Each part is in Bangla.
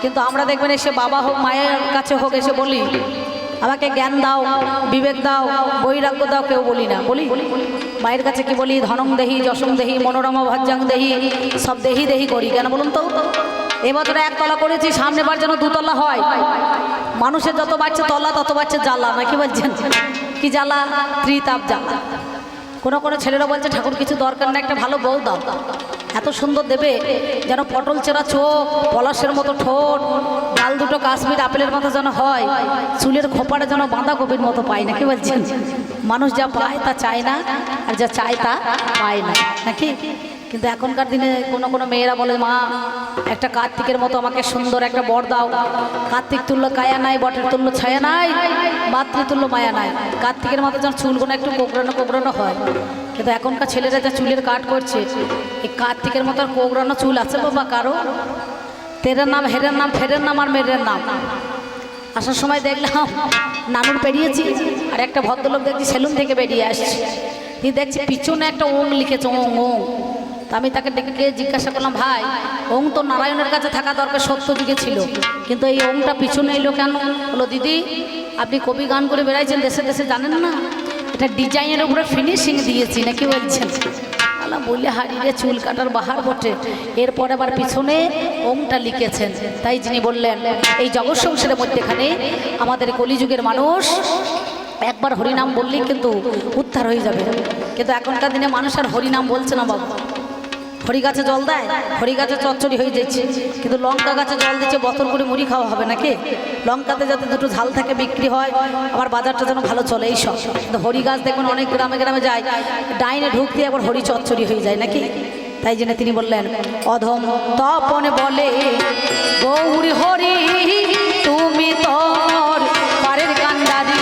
কিন্তু আমরা দেখবেন এসে বাবা হোক মায়ের কাছে হোক এসে বলি আমাকে জ্ঞান দাও, বিবেক দাও, বৈরাগ্য দাও, কেউ বলি না। বলি মায়ের কাছে কি বলি? ধনং দেহি, যশং দেহি, মনোরমা ভাজ্যাং দেহি, সব দেহি দেহি করি। কেন বলুন তো? এবছরে একতলা করেছি, সামনেবার যেন দুতলা হয়। মানুষের যত বাড়ছে তলা তত বাড়ছে জ্বালা, নাকি বলছেন? কি জ্বালা? ত্রিতাপ জ্বালা। কোনো কোনো ছেলেরা বলছে ঠাকুর কিছু দরকার না, একটা ভালো বউ দাও। এত সুন্দর দেবে যেন পটল চেরা চোখ, পলাশের মতো ঠোঁট, গাল দুটো কাশ্মীর আপেলের মতো যেন হয়, চুলের খোপাটা যেন বাঁধাকপির মতো পায়, নাকি বলছেন? মানুষ যা পায় তা চায় না, আর যা চায় তা পায় না, নাকি? কিন্তু এখনকার দিনে কোনো কোনো মেয়েরা বলে মা একটা কার্তিকের মতো আমাকে সুন্দর একটা বর দাও। কার্তিক তুল্য কায়া নাই, বটের তুল্য ছায়া নাই, মাতৃতুল্য মায়া নাই। কার্তিকের মতো যেন চুলগুলো একটু কোকড়ানো কোকড়ানো হয়। কিন্তু এখনকার ছেলেরা যা চুলের কাট করছে, এই কার্তিকের মতো আর কোকড়ানো চুল আছে বাবা কারো? তেরের নাম, হেরের নাম, ফেরের নাম আর মেরের নাম। আসার সময় দেখলাম নানুর পেরিয়েছি, আর একটা ভদ্রলোক দেখছি সেলুন থেকে বেরিয়ে আসছে। তিনি দেখছি পিছনে একটা ওং লিখেছে, ওং ওং। তা আমি তাকে ডেকে জিজ্ঞাসা করলাম, ভাই ওং তো নারায়ণের কাছে থাকা দরকার, সত্য যুগে ছিল, কিন্তু এই ওংটা পিছনে এলো কেন? বলো দিদি আপনি কবি গান করে বেড়াইছেন দেশে দেশে, জানেন না এটা ডিজাইনের উপরে ফিনিশিং দিয়েছি, নাকি বলছেন? আলা বললে হারিয়ে চুল কাটার বাহার বটে। এরপরে আবার পিছনে ওংটা লিখেছেন। তাই যিনি বললেন এই জগৎ সংসারের মধ্যেখানে আমাদের কলিযুগের মানুষ একবার হরিনাম বললেই কিন্তু উদ্ধার হয়ে যাবে। কিন্তু এখনকার দিনে মানুষ আর হরিনাম বলছে না বাবা। হরি গাছে জল দেয়, হরি গাছে চচ্চড়ি হয়ে যাচ্ছে, কিন্তু লঙ্কা গাছে জল দিচ্ছে বতর করে মুড়ি খাওয়া হবে নাকি? লঙ্কাতে যাতে দুটো ঝাল থাকে বিক্রি হয়, আবার বাজারটা যেন ভালো চলে, এই সব। কিন্তু হরি গাছ দেখবেন অনেক গ্রামে গ্রামে যায়, ডাইনে ঢুক দিয়ে আবার হরি চচ্চড়ি হয়ে যায়, নাকি? তাই জন্য তিনি বললেন অধম তপনে বলে গৌরী হরি তুমি তোর পারের কান্ডারি।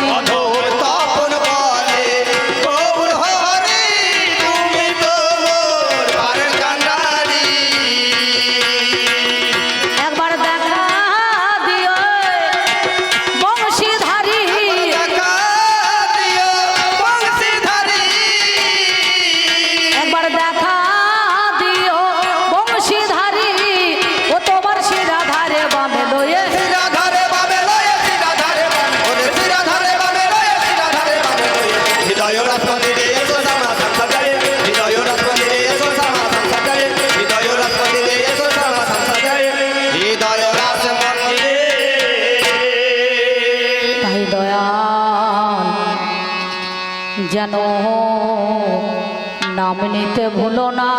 যেন নাম নিতে ভুলো না,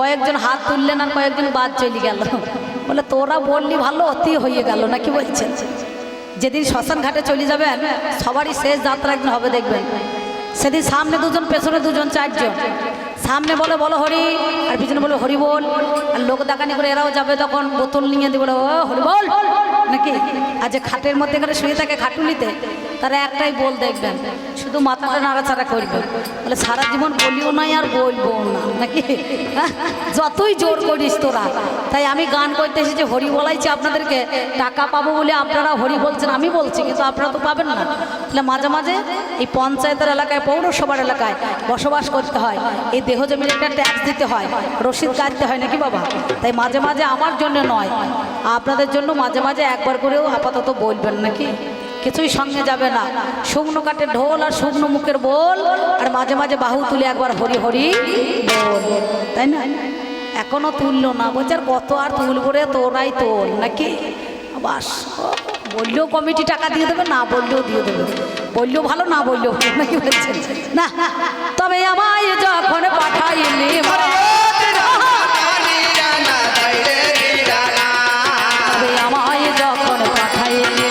কয়েকজন হাত তুললেন আর কয়েকজন বাদ চলে গেল। বলে তোরা বললি ভালো, অতি হয়ে গেল নাকি বলছেন। যেদিন শ্মশান ঘাটে চলে যাবেন সবারই শেষ যাত্রা একদিন হবে দেখবেন। সেদিন সামনে দুজন পেছনে দুজন, চারজন। সামনে বলে বলো হরি, আর পিছনে বলে হরি বল। আর লোক দেখানি করে এরাও যাবে, তখন বোতল নিয়ে দিয়ে বলে ও হরি বল নাকি। আর যে খাটের মধ্যে এখানে শুয়ে থাকে খাটুলিতে, তারা একটাই বল দেখবেন, শুধু মাথাটা নাড়াচাড়া করবে। বলে সারা জীবন বলিও নাই আর বলবো না নাকি, যতই জোর করিস তোরা। তাই আমি গান করতে এসেছি, হরি বলাইছি আপনাদেরকে, টাকা পাবো বলে আপনারা হরি বলছেন, আমি বলছি, কিন্তু আপনারা তো পাবেন না। তাহলে মাঝে মাঝে এই পঞ্চায়েতের এলাকায়, পৌরসভার এলাকায় বসবাস করতে হয়, এই দেহ জমির একটা ট্যাক্স দিতে হয়, রসিদ কাটতে হয় নাকি বাবা। তাই মাঝে মাঝে আমার জন্য নয়, আপনাদের জন্য মাঝে মাঝে একবার করেও আপাতত বলবেন নাকি, কিছুই সঙ্গে যাবে না। শুকনো কাঠের ঢোল আর শুকনো মুখের বল, আর মাঝে মাঝে বাহু তুলে একবার হরি হরি বল, তাই না। এখনো তুললো না, বলছে আর কত আর তুলবো রে, তোরাই তোল নাকি। বাস, বললেও কমিটি টাকা দিয়ে দেবে, না বললেও দিয়ে দেবে, বললেও ভালো না বললেও ভালো নাকি বলছেন না। তবে আমায় যখন পাঠাইলি আমায় যখন পাঠাইলি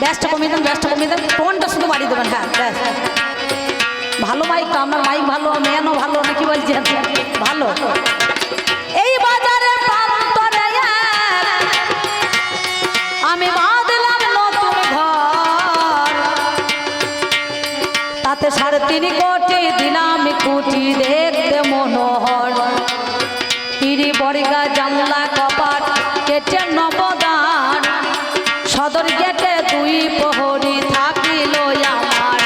ব্যাসটা কমিয়ে দেন, ব্যাসটা কমিয়ে দেন, টোনটা শুধু বাড়িয়ে দেবেন। হ্যাঁ ব্যাস, ভালো মাইক, আপনার মাইক ভালো, মেয়ানো ভালো নাকি বলছেন, ভালো। এই বাজারে আমি বাঁধলাম নতুন ঘর, তাতে 3.5 কোটি দিলাম কুটি, দেখতে মনোহর। তিরি বড়িগা জানলা কপাট কেটে নবদান, সদর গেটে 2 প্রহরী থাকিল আমার।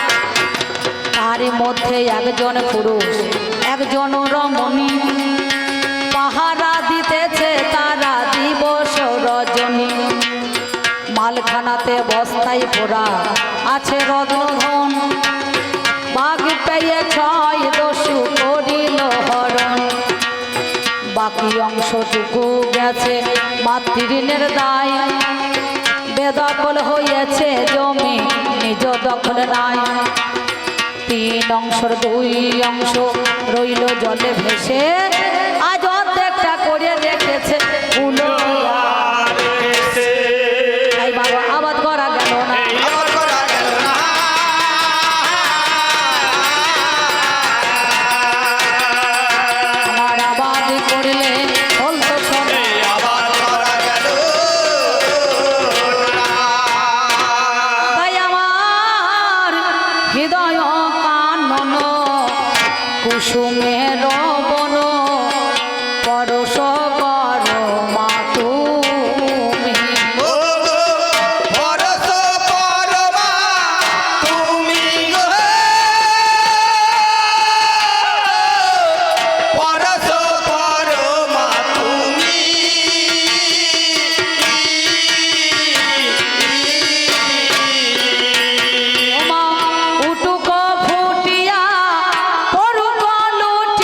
তার মধ্যে একজন পুরুষ একজন রমণী, পাহারা দিতেছে তারা দিবস রজনী। মালখানাতে বস্তায় পোড়া আছে রত্নধন, বাঘ পেয়ে 6 দস্যু করিল হরণ। বাকি অংশটুকু গেছে মাতৃঋণের দায়, বেদখল হয়েছে জমি নিজ দখল নাই। 3 অংশের 2 অংশ রইল জলে ভেসে, আজ অর্ধেকটা করে রেখেছে উলো। বাবা আবাদ করা গেল না, আমার আবাদ করলে বলতো শোনে। তাই আমার হৃদয় কানন কুসুমের বন, পরশ কর মা তুমি। উটুক ফুটিয়া পড়ুক লুটি,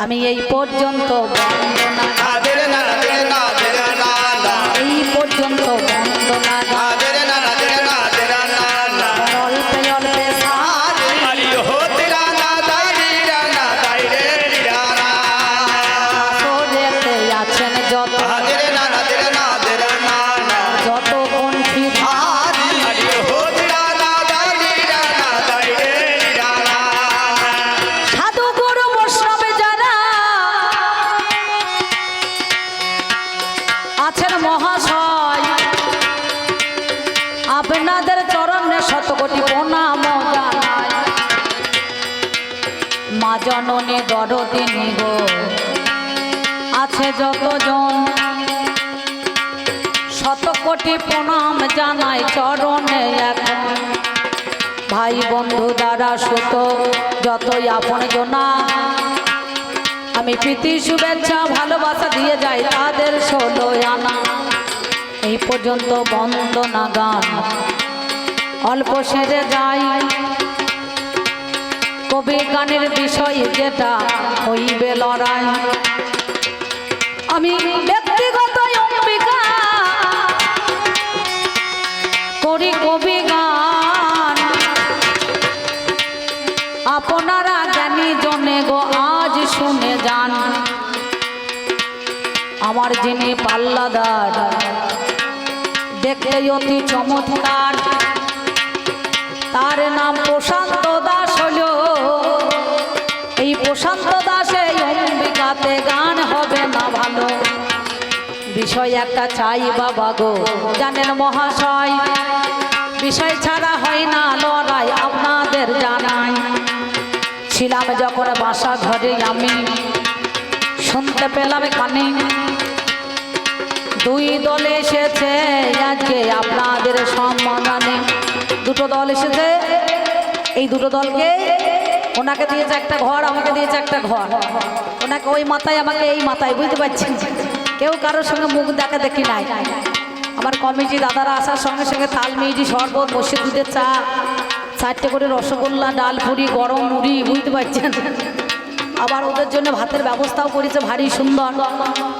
আমি এই পর্যন্ত বন্দনা এই পর্যন্ত বন্দনা অল্পে অল্পে সাথে আছেন যত যত কণ্ঠী সাধু গুরু বৈষ্ণবে যারা আছেন মহাশয়, আপনাদের চরণে শতকোটি প্রণাম জানাই। মা জননী দরদিনী গো আছে যতজন, শতকোটি প্রণাম জানাই চরণে এখন। ভাই বন্ধু দ্বারা সুত যতই আপন জনা, আমি প্রীতি শুভেচ্ছা ভালোবাসা দিয়ে যাই তাদের 16 আনা। এই পর্যন্ত বন্দনা গান অল্প সেরে যাই, কবি গানের বিষয় যেটা হইবে লড়াই। আমি ব্যক্তিগত অম্বিকা করি কবি গান, আপনারা জ্ঞানী জনে গো আজ শুনে যান। আমার যিনি পাল্লাদার দেখতে অতি চমৎকার, তার নাম প্রশান্ত দাস হল। এই প্রশান্ত দাসে অম্বিকাতে গান হবে না ভালো, বিষয় একটা চাই বাবা গো জানেন মহাশয়, বিষয় ছাড়া হয় না লড়াই আপনাদের জানাই। ছিলাম যখন বাসা ঘরে আমি শুনতে পেলাম কানে, দুই দল এসেছে আজকে আপনাদের সম্মানে। দুটো দল এসেছে, এই দুটো দলকে ওনাকে দিয়েছে একটা ঘর, আমাকে দিয়েছে একটা ঘর। ওনাকে ওই মাথায়, আমাকে এই মাথায়, বুঝতে পারছেন? কেউ কারোর সঙ্গে মুখ দেখা দেখি নাই। আমার কমিটি দাদারা আসার সঙ্গে সঙ্গে তাল মিষ্টি শরবত বসে দুধের চা, 4টে করে রসগোল্লা, ডাল পুরি, গরম মুড়ি, বুঝতে পারছেন? আবার ওদের জন্য ভাতের ব্যবস্থাও করেছে ভারী সুন্দর।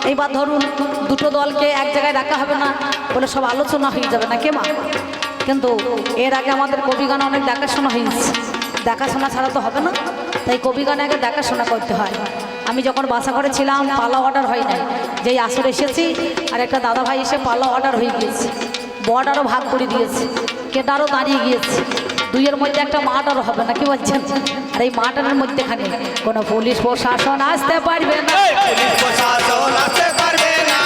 এইবার ধরুন দুটো দলকে এক জায়গায় রাখা হবে না বলে সব আলোচনা হয়ে যাবে না কে মা? কিন্তু এর আগে আমাদের কবিগান অনেক দেখাশোনা হয়েছে, দেখাশোনা ছাড়া তো হবে না, তাই কবিগানে আগে দেখাশোনা করতে হয়। আমি যখন বাসা করে ছিলাম পালা অর্ডার হয় নাই, যেই আসর এসেছি আর একটা দাদা ভাই এসে পালা অর্ডার হয়ে গিয়েছে, বর্ডারও ভাগ করে দিয়েছে, কেটারও দাঁড়িয়ে গিয়েছে। দুইয়ের মধ্যে একটা মাটারও হবে না, কি বলছেন? আর এই মাটারের মধ্যেখানে কোনো পুলিশ প্রশাসন আসতে পারবে না, প্রশাসন আসতে পারবে না,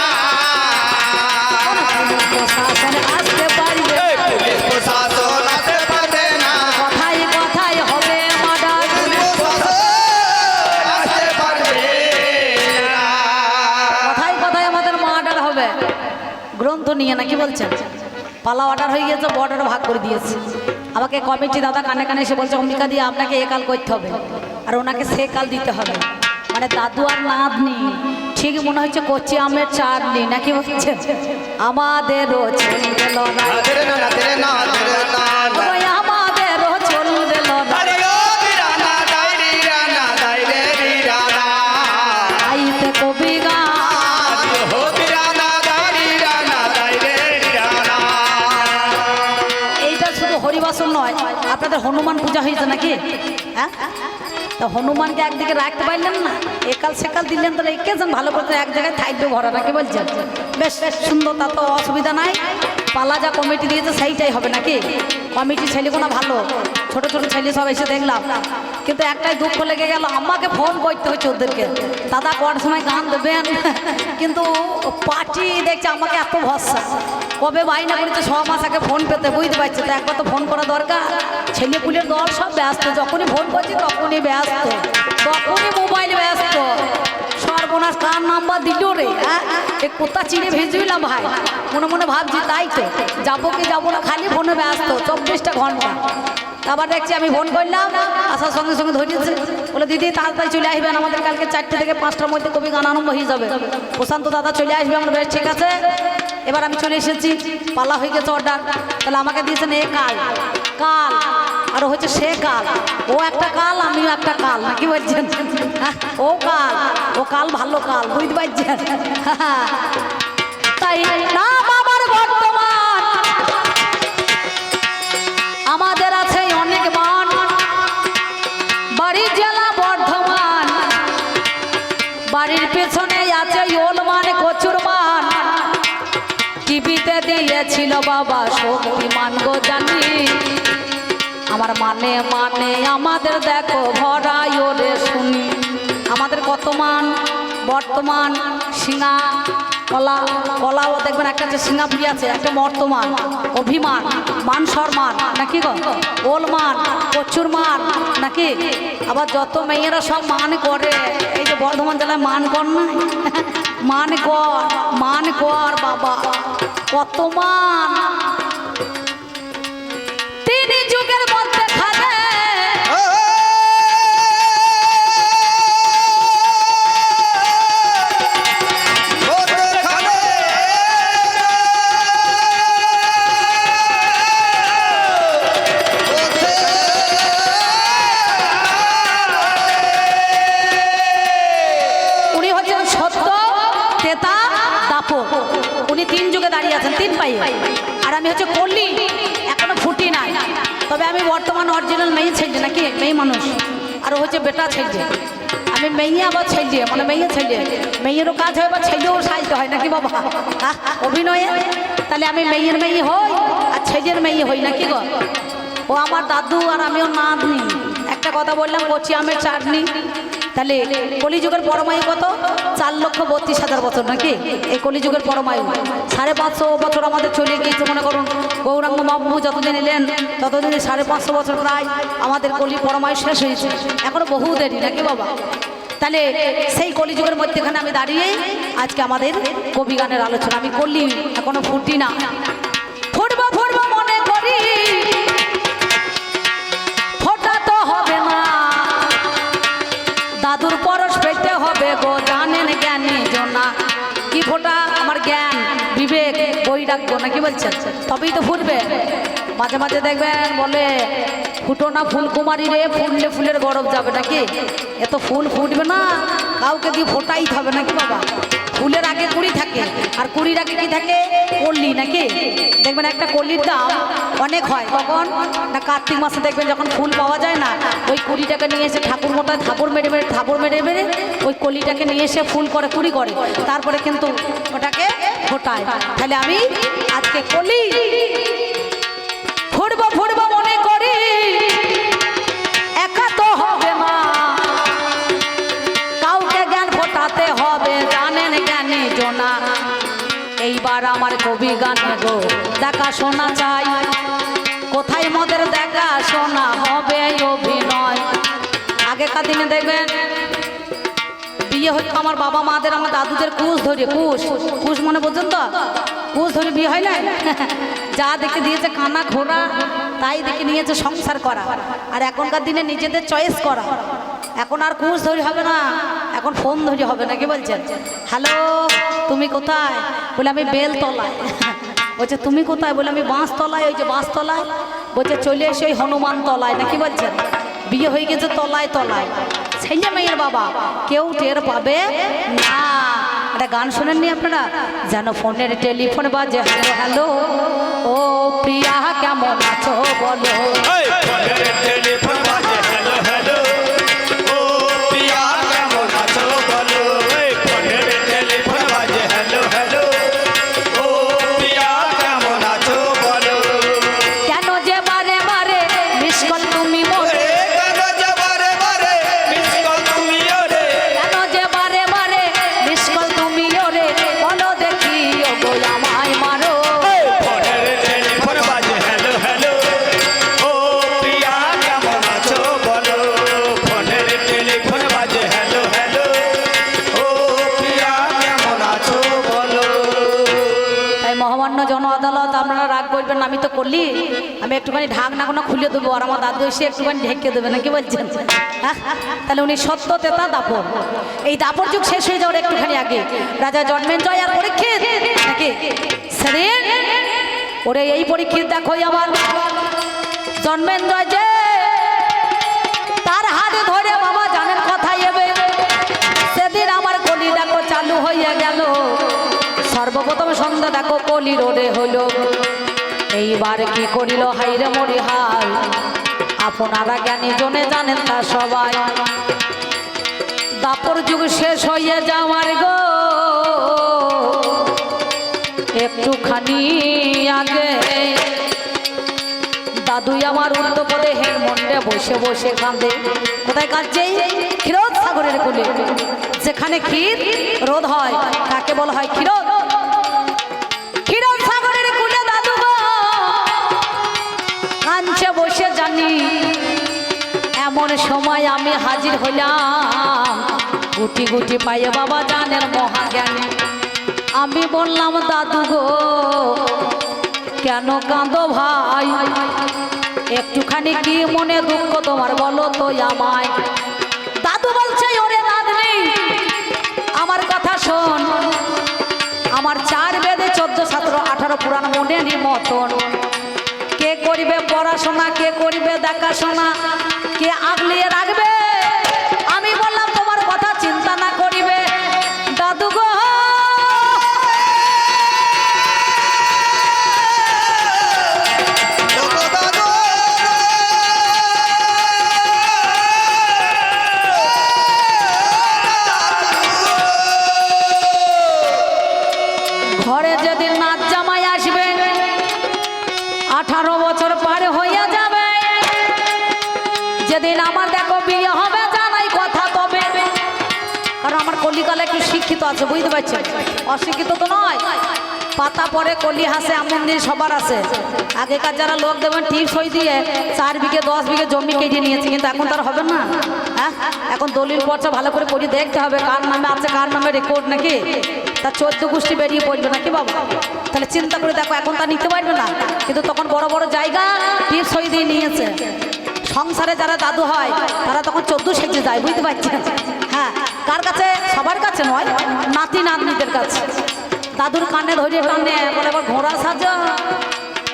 কথায় কথায় হবে মার্ডার, কথায় কথায় আমাদের মার্ডার হবে। গ্রন্থ নিয়ে না, কি বলছেন? পালা অর্ডার হয়ে গিয়েছে, বর্ডার ভাগ করে দিয়েছে। আমাকে কমিটি দাদা কানে কানে এসে বলছে অম্বিকা দিয়ে আপনাকে এ কাল করতে হবে আর ওনাকে সে কাল দিতে হবে। মানে দাদু আর নাতনি ঠিক মনে হচ্ছে কচি আমের চাটনি, নাকি হচ্ছে? আমাদেরও চলবে লড়াই, আমাদেরও চলবে লড়াই, আইতে কবি গান, এইটা শুধু হরিবাসন নয়, আপনাদের হনুমান পূজা হয়েছে নাকি? হ্যাঁ, তা হনুমানকে একদিকে রাখতে পারলেন না, একাল সেকাল দিলেন, তো একে যেন ভালো করতে এক জায়গায় থাকবে ভরা, নাকি বলছেন? বেশ সুন্দর, তা তো অসুবিধা নাই। পালা যা কমিটি দিয়েছে সেইটাই হবে নাকি? কমিটি ছেলেগুলো ভালো, ছোট ছোট ছেলে সব এসে দেখলাম, কিন্তু একটাই দুঃখ লেগে গেল, আমাকে ফোন করতে হচ্ছে ওদেরকে, দাদা কটার সময় গান দেবেন, কিন্তু পার্টি দেখছে আমাকে এত ভরসা, কবে বাইনা করেছে 6 মাস আগে ফোন পেতে, বুঝতে পারছি। তো একবার তো ফোন করা দরকার, ছেলে পুলের দল সব ব্যস্ত, যখনই ফোন করছি তখনই ব্যস্ত, তখনই মোবাইল ব্যস্ত। সর্বনাশ, কার নাম্বার দিল রে? হ্যাঁ, এ কোথা চিনে ভেজেছিলাম ভাই, মনে মনে ভাবছি তাই তো, যাবো কি যাবো না, খালি ফোনে ব্যস্ত 24টা ঘন্টা। আবার দেখছি আমি ফোন করলাম, আসার সঙ্গে সঙ্গে ধরেছে, বলে দিদি তাড়াতাড়ি চলে আসবেন, আমাদের কালকে 4টে থেকে 5টার মধ্যে কবি গান আরম্ভ হয়ে যাবে, প্রশান্ত দাদা চলে আসবে। আমরা বেশ ঠিক আছে, এবার আমি চলে এসেছি, পালা হয়ে গেছে অর্ডার। তাহলে আমাকে দিয়েছেন এ কাল, কাল আর হচ্ছে সে কাল। ও একটা কাল, আমিও একটা কাল, নাকি বলছেন? ও কাল, ও কাল ভালো কাল, বুঝতে পারছেন? তাই নাম আমার বর্তমান, আমাদের আছে অনেক মান, বাড়ির জেলা বর্ধমান, বাড়ির পেছনে আছে ওলমান কচুরমান, টিভিতে দিয়েছিল বাবা শক্তিমান গো জানি। আমার মানে মানে আমাদের দেখো ভরাই ওরে শুনি। আমাদের কত মান, বর্তমান, সিঙা, কলা, কলাও দেখবেন একটা যে সিঙ্গাপুরি আছে, একটা বর্তমান, অভিমান, মান সম্মান, নাকি গো? ওলমান, প্রচুর মান, নাকি? আবার যত মেয়েরা সব মান করে, এই যে বর্ধমান জেলায় মান কর না, মান কর, মান কর বাবা, কত মান। তিনি যুগের মধ্যে খালে উনি তিন যুগে দাঁড়িয়ে আছেন, তিন পায়ে। আর আমি হচ্ছে কলি, এখনো ফুটি নাই, তবে আমি বর্তমান অরিজিনাল মেয়ে ছেলে, নাকি মেয়ে মানুষ। আর হচ্ছে বেটা ছেলে, আমি মেয়ে আবার ছেলে, মানে মেয়ে ছেলে, মেয়েরও কাজ হয় বা ছেলেও সাজতে হয়, নাকি বাবা? অভিনয়ে তাহলে আমি মেয়ের মেয়ে হই আর ছেলের মেয়ে হই, নাকি গো? ও আমার দাদু আর আমিও নাতনি। একটা কথা বললাম, কচি আমের চাটনি। তাহলে কলিযুগের পরমায়ু কত? 4,32,000 বছর, নাকি? এই কলিযুগের পরমায়ু 550 বছর আমাদের চলে গিয়েছে। মনে করুন গৌরাঙ্গ বাবু যতদিন এলেন ততদিনে 550 বছর প্রায় আমাদের কলি পরমায়ু শেষ হয়েছে। এখনো বহু দেরি, নাকি বাবা? তাহলে সেই কলিযুগের মধ্যেখানে আমি দাঁড়িয়ে আজকে আমাদের কবি গানের আলোচনা। আমি কলি, এখনো ফুটি না, ফুটবো ফুটবো মনে করি, ফোটা তো হবে না, দাদুর পরশ পেতে হবে গো, জানেন জ্ঞানী জনা। কি ফোটা? আমার জ্ঞান, বিবেক, বৈরাগ্য, নাকি বলছেন? তবেই তো ফুটবে। মাঝে মাঝে দেখবেন বলে ফুটো না ফুলকুমারী রে, ফুললে ফুলের গরব যাবে, নাকি? এত ফুল ফুটবে না, কাউকে দিয়ে ফোটাইতে হবে, নাকি বাবা? ফুলের আগে কুড়ি থাকে, আর কুড়ির আগে কি থাকে? কলি, নাকি? দেখবেন একটা কলির দাম অনেক হয় কখন না, কার্তিক মাসে দেখবেন যখন ফুল পাওয়া যায় না, ওই কুড়িটাকে নিয়ে এসে ঠাকুর মোটায় থাপড় মেরে মেরে, থাপড় মেরে মেরে ওই কলিটাকে নিয়ে এসে ফুল করে, কুড়ি করে, তারপরে কিন্তু ওটাকে ফোটায়। তাহলে আমি আজকে কলি, ফুটবো ফুটবো মনে করি, একা তো হবে না, কাউকে জ্ঞান ফোটাতে হবে, জানেন জ্ঞানী জনা। এইবার আমার কবি গানে গো দেখা শোনা চাই, কোথায় মদের দেখা শোনা হবে অভিনয়। আগেকার দিনে দেখবেন বিয়ে হতো আমার বাবা মাদের, আমার দাদুদের কুশ ধরে, কুশ, কুশ মনে পর্যন্ত কুশ ধরে বিয়ে হয় না? যা দেখে দিয়েছে কানা ঘোড়া, তাই দেখে নিয়েছে সংসার করা। আর এখনকার দিনে নিজেদের চয়েস করা। এখন আর কুশ ধরি হবে না, এখন ফোন ধরি হবে, নাকি বলছেন? হ্যালো, তুমি কোথায়? বলে আমি বেলতলায়। বলছে তুমি কোথায়? বলে আমি বাঁশতলায়। ওই যে বাঁশতলায়। বলছে চলে এসে ওই হনুমান তলায়, নাকি বলছেন? বিয়ে হয়ে গেছে তলায় তলায়। ছেলে মেয়ের বাবা কেউ টের পাবে না। একটা গান শোনেননি আপনারা? যেন ফোনের টেলিফোন বাজে, হ্যালো হ্যালো, ও প্রিয়া কেমন আছো বলো, টেলিফোন বাজে, হ্যালো হ্যালো, ও প্রিয়া কেমন আছো বলো, ফোনের টেলিফোন বাজে, হ্যালো হ্যালো, ও প্রিয়া কেমন আছো বলো। কেন যে বারে বারে মিস কল তুমি মোরে, কেন যে বারে বারে মিস কল তুমি ওরে, কেন যে বারে বারে মিস কল তুমি ওরে, বলো দেখি ও গো আমায় মারো, ফোনের টেলিফোন বাজে, হ্যালো হ্যালো, ও প্রিয়া কেমন আছো বলো, ফোনের টেলিফোন বাজে, হ্যালো হ্যালো, ও প্রিয়া কেমন আছো বলো। তাই মহামান্য জন আদালত, আপনারা রাগ করবেন না, আমি তো করলি, আমি একটুখানি ঢাকনা কোনো খুলে দেবো, আর আমার দাদু এসে একটুখানি ঢেকে দেবে, নাকি বলছেন? তাহলে উনি সত্য তেতা দাপর, এই দাপর যুগ শেষ হয়ে যাওয়ার একটুখানি আগে রাজা জন্মেঞ্জয় আর পরীক্ষিত, নাকি সেদিন ওরে এই পরীক্ষিত দেখো আমার জন্মেন্দ্র যে তার হাতে ধরে বাবা জানেন কথা এবে সেদিন আমার কলি দেখো চালু হয়ে গেল সর্বপ্রথম সন্ধ্যা দেখো কলি রোডে হলো এইবার কি করিল হাইরে মরি হাই আপনারা জ্ঞানী জনে জানেন তা সবাই দাপর যুগ শেষ হয়ে যাওয়ার গো একটুখানি আগে দাদুই আমার উত্তপদে হের মন্ডে বসে বসে কাঁদে কোথায় কাঁদছে ক্ষীরোদ সাগরের কোলে যেখানে ক্ষীর রোদ হয় তাকে বলা হয় ক্ষীরোদ ক্ষীরোদ সাগরের কোলে দাদু গো কাঁদছে বসে জানি এমন সময় আমি হাজির হইলাম গুটি গুটি পায়ে বাবা জানের মহাজ্ঞানী আমি বললাম দাদু গো কেন কাঁদো ভাই একটুখানি কি মনে দুঃখ তোমার বলো তো আমায় দাদু বলছে ওরে নাতনি আমার কথা শোন আমার 4 বেদে 14 17 18 পুরাণ মনেরই মতন কে করিবে পড়াশোনা কে করিবে দেখাশোনা কে আগলিয়ে রাখবে আমি বললাম তোমার কথা চিন্তা না করিবে দাদু গো ঘরে যেদিন নাচ জামাই আসবে 18 বছর পার হইয়া যাবে যেদিন আমার দেখো বিয়ে হবে জানাই কথা তবে কারণ আমার কলিকালে একটু শিক্ষিত আছে বুঝতে পারছেন অশিক্ষিত তো নয় পাতা পরে কলি হাসে এমন দিন সবার আছে আগেকার যারা লোক দেবেন টিপস হয়ে দিয়ে 4 বিঘে 10 বিঘে জমি কেটে নিয়েছে কিন্তু এখন তার হবে না হ্যাঁ এখন দলিল পর্চা ভালো করে পড়ি দেখতে হবে কার নামে আছে কার নামে রেকর্ড নাকি তার 14 গোষ্ঠী বেরিয়ে পড়বে নাকি বাবা তাহলে চিন্তা করে দেখো এখন তা নিতে পারবে না কিন্তু তখন বড় বড় জায়গা টিপস হয়ে দিয়ে নিয়েছে সংসারে যারা দাদু হয় তারা তখন 14 সেজে যায় বুঝতে পারছেন হ্যাঁ কার কাছে সবার কাছে নয় নাতি নাতনিদের কাছে দাদুর কানে ধরে কানে বলে আবার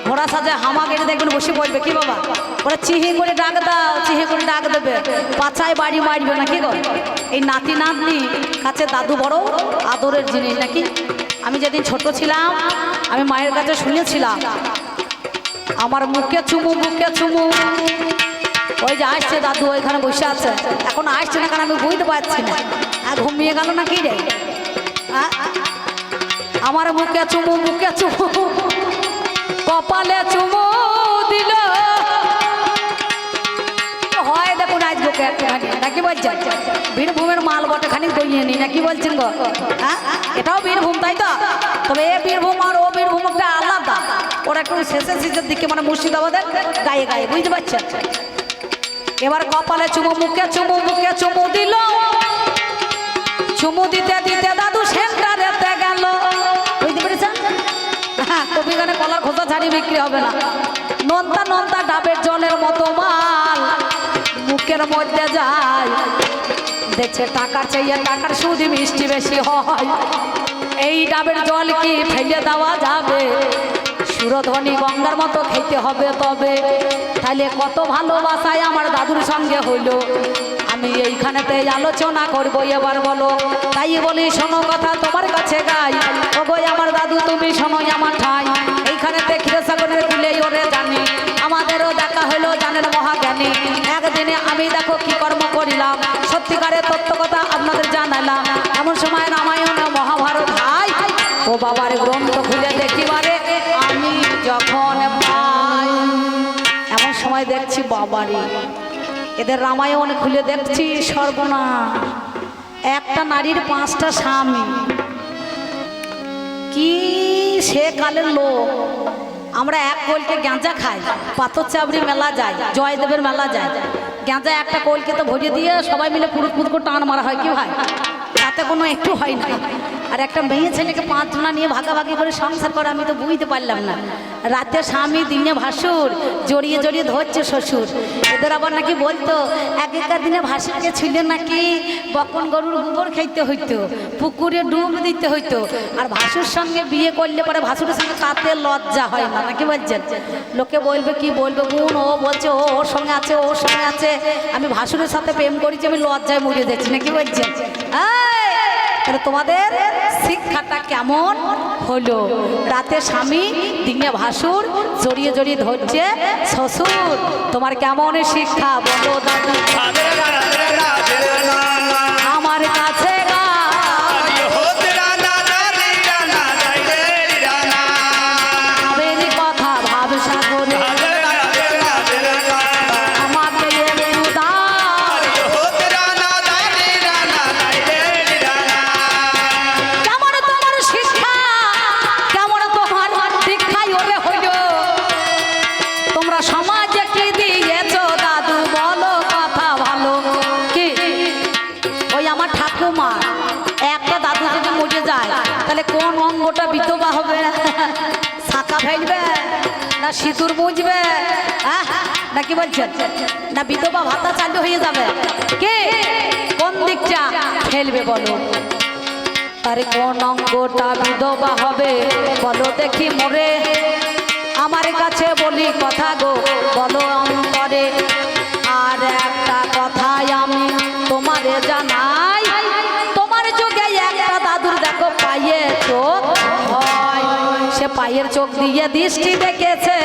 ঘোড়া সাজে হামা কেটে দেখবেন বসে পড়বে কি বাবা ওরা চিহি করে ডাক দাও চিহি করে ডাক দেবে পাছায় বাড়ি মারবে নাকি গো এই নাতি নাতনি কাছে দাদু বড় আদরের জিনিস নাকি আমি যেদিন ছোট ছিলাম আমি মায়ের কাছে শুনেছিলাম আমার মুখে চুমু ওই যে আসছে দাদু ওইখানে বসে আছে এখন আসছে না কারণ আমি বুঝতে পারছি না ঘুমিয়ে গেল না কি রে আমার মুখে চুমু কপালে চুমু দিল হয় দেখুন আজ বুকে একটুখানি নাকি বলছেন বীরভূমের মাল বটে খানিক দইয়ে নি নাকি বলছেন গো হ্যাঁ এটাও বীরভূম তাই তো তবে এ বীরভূম আর ও বীরভূম একটা আলাদা ওরা একটু শেষের দিকে মানে মুর্শিদাবাদের গায়ে গায়ে বুঝতে পারছেন এবার কপালে চুমু মুখে চুমু দিল চুমু দিতে দিতে দাদু সেন্টারেতে গেল বুঝতে পেরেছেন হ্যাঁ কবিগানে কলার খোসা ছাড়ি বিক্রি হবে না নোনতা ডাবের জলের মতো মাল মুখের মধ্যে যায় দেখছে টাকা চাইয়ে টাকার সুদ মিষ্টি বেশি হয় এই ডাবের জল কি ফেলে দেওয়া যাবে সুরধ্বনি গঙ্গার মতো খেতে হবে তবে তাহলে কত ভালোবাসায় আমার দাদুর সঙ্গে হইল আমি এইখানেতে আলোচনা করবো এবার বলো তাই বলি শোনো কথা তোমার কাছে গাই ওগো আমার দাদু তুমি শোনো আমার ঠাই এইখানেতে ক্ষীরসাগরের কুলে ওরে জানি আমাদেরও দেখা হলো জানের মহাজ্ঞানী একদিনে আমি দেখো কি কর্ম করিলাম সত্যিকারের তত্ত্ব কথা আপনাদের জানালাম এমন সময় রামায়ণ মহাভারত হাই ও বাবার গ্রন্থ খুলে দেখিবারে আমি যখন পাই এমন সময় দেখছি বাবারে এদের রামায়ণ খুলে দেখছি সর্বনাশ একটা নারীর 5টা স্বামী কি সে কালের লোক আমরা এক কোলকে গাঁজা খাই পাথর চাবড়ি মেলা যায় জয়দেবের মেলা যায় গাঁজা একটা কোলকে তো ভরিয়ে দিয়ে সবাই মিলে পুরুত করে টান মারা হয় কি ভাই তাতে কোনো একটু হয় না আর একটা মেয়ে ছেলেকে 5 জনা নিয়ে ভাগাভাগি করে সংসার করে, আমি তো বুঝতে পারলাম না। রাতে স্বামী, দিনে ভাসুর, জড়িয়ে জড়িয়ে ধরছে শ্বশুর। এদের আবার নাকি বলতো আগেকার দিনে ভাসুরকে ছিল নাকি বকন গরুর গোবর খাইতে হইতো, পুকুরে ডুব দিতে হইতো। আর ভাসুর সঙ্গে বিয়ে করলে পরে ভাসুরের সঙ্গে তাতে লজ্জা হয় না, নাকি বলছেন? লোকে বলবে কি বলবে, বোন ও বলছে ও ওর সঙ্গে আছে, ওর সঙ্গে আছে, আমি ভাসুরের সাথে প্রেম করেছি, আমি লজ্জায় মরে যাচ্ছি, নাকি বলছেন? তাহলে তোমাদের শিক্ষাটা কেমন হলো? রাতে স্বামী, দিনে ভাসুর, জড়িয়ে জড়িয়ে ধরছে শ্বশুর। তোমার কেমন শিক্ষা বলো দাদু? আমার কাছে কোন অঙ্গটা বিধবা হবে? শাখা ফেলবে না সিঁদুর বুঝবে, নাকি বলছেন? না বিধবা ভাতা চালু হয়ে যাবে? কে কোন দিকটা ফেলবে বলো? আরে কোন অঙ্গটা বিধবা হবে বলো দেখি মোরে? আমার কাছে বলি কথা গো বলো অন্তরে। আর একটা কথাই আমি তোমারে জানাই, তোমার যুগে একটা দাদুর দেখো পায়ে চোখ হয়, সে পায়ের চোখ দিয়ে দৃষ্টি দেখেছে।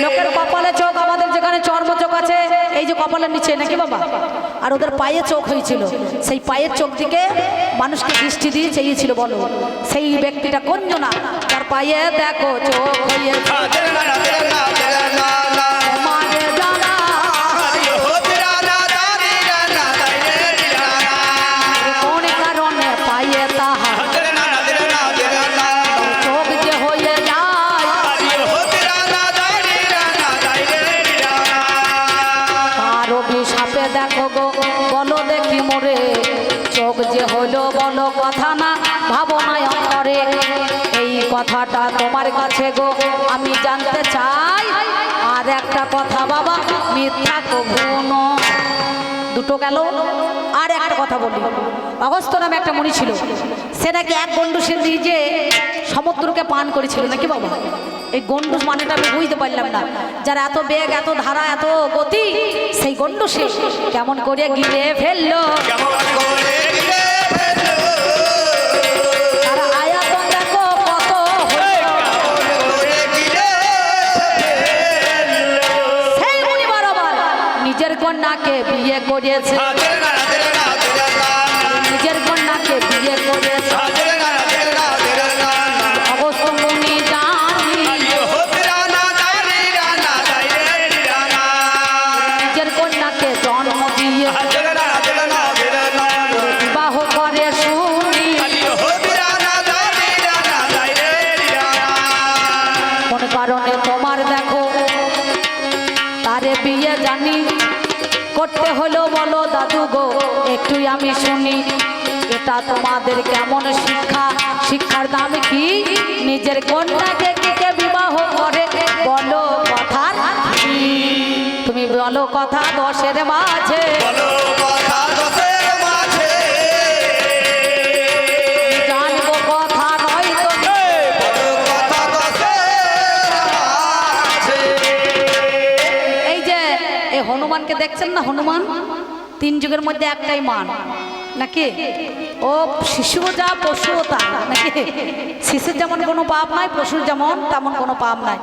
লোকের কপালে চোখ, আমাদের যেখানে চর্ম চোখ আছে এই যে কপালের নিচে, নাকি বাবা? আর ওদের পায়ে চোখ হয়েছিল, সেই পায়ের চোখ থেকে মানুষকে দৃষ্টি দিয়ে চেয়েছিল। বলো সেই ব্যক্তিটা কোন জনা? তার পায়ে দেখো চোখ হয়েছে। দেখো গো বলো দেখি মোরে, চোখ যে হলো বলো কথা না ভাবনায় অন্তরে। এই কথাটা তোমার কাছে গো আমি জানতে চাই। আর একটা কথা বাবা, মিথ্যা কখনো। দুটো গেল। আর একটা কথা বলি, অগস্ত্য নামে একটা মুনি ছিল, সে নাকি এক গন্ডুসে নিজে সমুদ্রকে পান করেছিল, নাকি বাবা? এই গন্ডুস মানেটা আমি বুঝতে পারলাম না। যারা এত বেগ, এত ধারা, এত গতি, সেই গন্ডুসে কেমন করে গিলে ফেললো। আর আয়াতন দেখো কত, সেই মুনি বরাবর নিজের কন্যাকে বিয়ে করেছে, নিজের কন্যাকে বিয়ে করেছে। করতে হলো বলো দাদু গো একটু আমি শুনি, এটা তোমাদের কেমন শিক্ষা? শিক্ষার দাম কি? নিজের কন্যাকে কে বিবাহ করে বলো কথা? তুমি বলো কথা 10-এর মাঝে, জানবো কথা নয় তো। এই যে এই হনুমানকে দেখছেন না, হনুমান 3 যুগের মধ্যে একটাই মান, নাকি? ও শিশুও যা পশুও তা, নাকি? শিশুর যেমন কোনো পাপ নাই, পশুর যেমন তেমন কোনো পাপ নাই।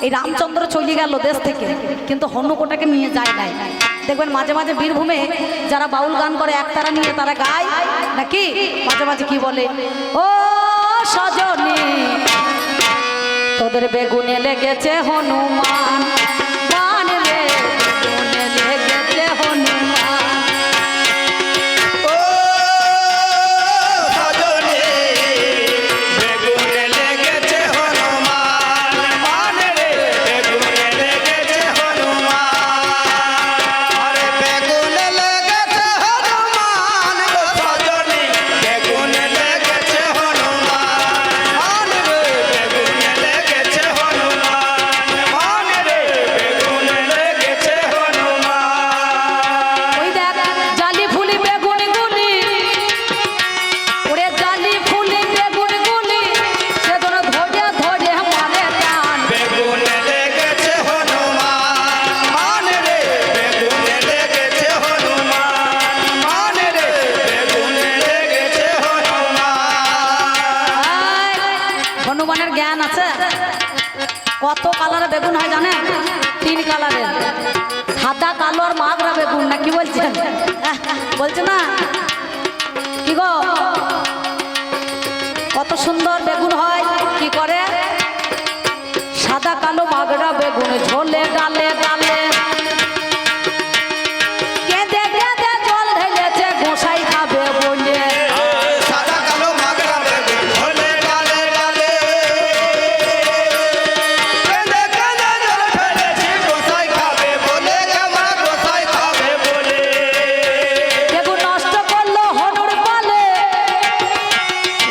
এই রামচন্দ্র চলে গেল দেশ থেকে, কিন্তু হনুকোটাকে নিয়ে যায় নাই। দেখবেন মাঝে মাঝে বীরভূমে যারা বাউল গান করে একতারা নিয়ে তারা গায়, নাকি? মাঝে মাঝে কি বলে, ও সজনী তোদের বেগুনে লেগেছে হনুমান, গান রে বেগুনে লেগেছে হনুমান। জ্ঞান আছে? কত কালারের বেগুন হয় জানেন? 3 কালারের, সাদা, কালো আর মাগরা বেগুন, না কি বলছেন? বলছে না কি গো? কত সুন্দর বেগুন হয়, কি করে? সাদা কালো মাগরা বেগুন ঝোলে গালে গালে কেঁদে কেঁদে জল ঢেলেছে গোসাই খাবে বলে। সাদা কালো মাগরা বেগুন ঝোলে গালে গালে কেঁদে কেঁদে জল ঢেলেছে গোসাই খাবে বলে, মা গোসাই খাবে বলে। বেগুন নষ্ট করলো হনুর বলে,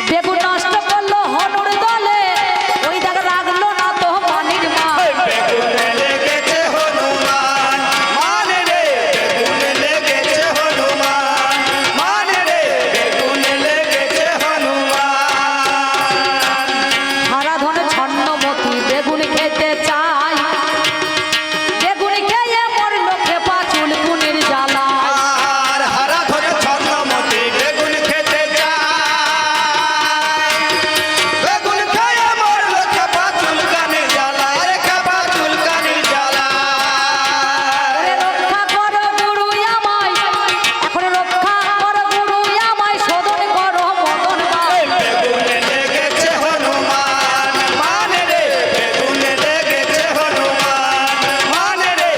বেগুন নষ্ট করলো হনুর দলে, ওই দাগ রাখলো না তো পানির মা। বেগুনে লেগেছে হনুমান মান রে, বেগুনে লেগেছে হনুমান মান রে, বেগুনে লেগেছে হনুমান। হারা ধনে ছন্নমতি বেগুন খেতে চাই, বেগুন খেয়ে মরলো খেপা চুলকুনির জ্বালা। আর হারা ধরে ছন্নমতি বেগুন খেতে যায়, বেগুন খেয়ে মরলো খেপা চুলকানি জ্বালা, রে খেপা চুলকানি জ্বালা। ওরে রক্ষা করো গুরু আমায়, এখন রক্ষা করো গুরু আমায়, শোধন করো মদন বাই। বেগুনে লেগেছে হনুমান মান রে, বেগুনে লেগেছে হনুমান মান রে,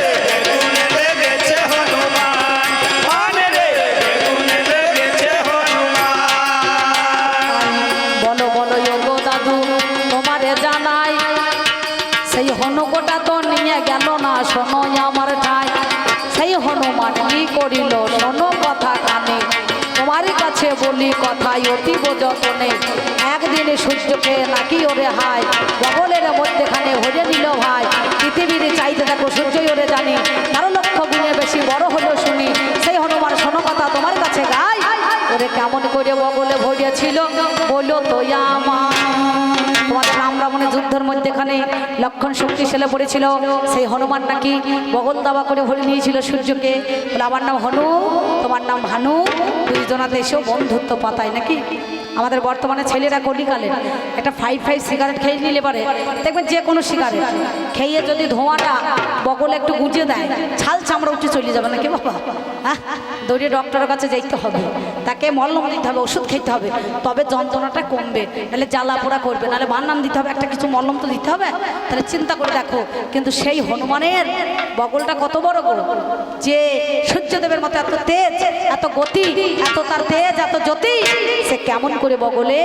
বেগুনে লেগেছে হনুমান মান রে, বেগুনে লেগেছে হনুমান। বলো বলো যোগো দাদু তোমারে জানাই, সেই হনুকটা তো নিয়ে গেল না শোনো আমার ঠাই। সেই হনুমান কি করিল শোনো কথা কানে, তোমারই কাছে বলি কথাই অতীব যতনে। একদিনে সূর্যকে নাকি ওরে হাই, বগলের মধ্যেখানে হরে নিল ভাই। পৃথিবীর চাইতে দেখো সূর্যই ওরে জানি, 13 লক্ষ গুণে বেশি বড় হলো শুনি। সেই হনুমান শোনো কথা তোমার কাছে গাই, ওরে কেমন করে বগলে ভরিয়াছিল বলো তো আমার। তোমাদের রাম রাবণের যুদ্ধের মধ্যেখানে লক্ষণ শক্তিশালী পড়েছিল, সেই হনুমান নাকি বগল দাবা করে ভরে নিয়েছিল সূর্যকে। বলে আমার নাম হনু, তোমার নাম ভানু, দুইজনাতে এসেও বন্ধুত্ব পাতায় নাকি। আমাদের বর্তমানে ছেলেরা কলিকালে একটা 5 সিগারেট খেয়ে নিলে পারে, দেখবেন যে কোনো সিগারেট খেয়ে যদি ধোঁয়াটা বগলে একটু গুঁজে দেয়, ছাল চামড়া উঠে চলে যাবে নাকি বাবা। হ্যাঁ, দৌড়িয়ে ডক্টরের কাছে যাইতে হবে, তাকে মলম দিতে হবে, ওষুধ খেতে হবে, তবে যন্ত্রণাটা কমবে, নাহলে জ্বালা পোড়া করবে, নাহলে বান্নান দিতে হবে, একটা কিছু মলম তো দিতে হবে। তাহলে চিন্তা করে দেখো, কিন্তু সেই হনুমানের বগলটা কত বড় গো, যে সূর্যদেবের মতো এত তেজ, এত গতি, এত তার তেজ, এত জ্যোতি, সে কেমন করে বগলে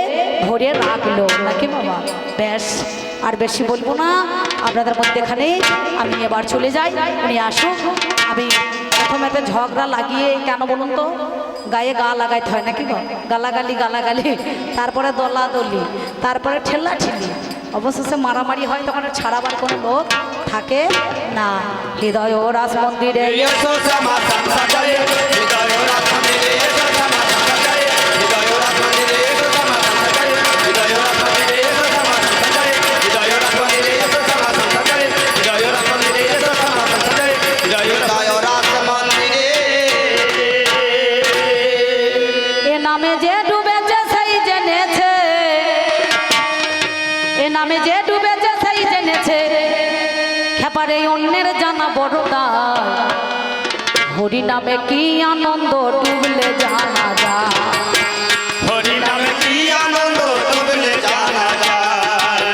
ভরে রাখলো নাকি বাবা। ব্যাস, আর বেশি বলবো না আপনাদের মধ্যেখানে, আমি এবার চলে যাই, উনি আসুক। আমি প্রথমে তো ঝগড়া লাগিয়ে কেন বলুন তো, গায়ে গা লাগাইতে হয় নাকি গো, গালাগালি গালাগালি, তারপরে দলাদলি, তারপরে ঠেলা ঠেলি, অবশেষে মারামারি হয়, তখন আর ছাড়াবার কোনো লোক থাকে না। হৃদয় ও রাস মন্দিরে এসো শ্যামা সংসারে, হৃদয় রাস মন্দিরে এসো শ্যামা সংসারে, হৃদয় রাস মন্দিরে এসো শ্যামা সংসারে, হৃদয় রাস মন্দিরে এসো শ্যামা সংসারে, হৃদয় রাস মন্দিরে এসো শ্যামা সংসারে, হৃদয় রাস মন্দিরে এসো শ্যামা সংসারে, হৃদয় রাস মন্দিরে। এ নামে যে ডুবেছে সেই জেনেছে, এ নামে যে ডুবেছে সেই জেনেছে, খেপারে অন্যের জানা বড় দায়। হরি নামে কি আনন্দ ডুবলে জানা যায়, হরি নামে কি আনন্দ ডুবলে জানা যায়,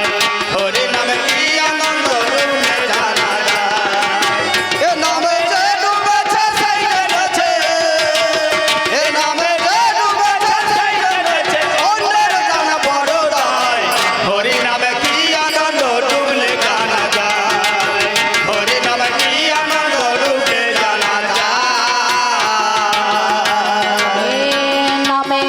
হরি নামে কি আনন্দ ডুবলে জানা যায়। এ নামে যে ডুবেছে সেই জেনেছে, এ নামে যে ডুবেছে সেই জেনেছে, অন্যের জানা বড় দায়। হরি নামে কি আনন্দ ডুবলে জানা যায়, হরি নামে কি আনন্দ ডুবলে জানা যায়। এ নামে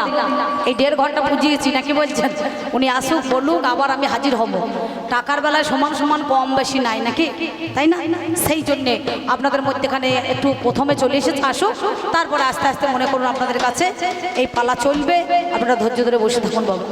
দিলাম, এই 1.5 ঘন্টা বুঝিয়েছি নাকি বলছেন? উনি আসুক বলুক, আবার আমি হাজির হব। টাকার বেলায় সমান সমান কম বেশি নাই নাকি, তাই না? সেই জন্যে আপনাদের মধ্যেখানে একটু প্রথমে চলে এসেছে, আসুক, তারপরে আস্তে আস্তে মনে করুন আপনাদের কাছে এই পালা চলবে, আপনারা ধৈর্য ধরে বসে থাকুন বাবু।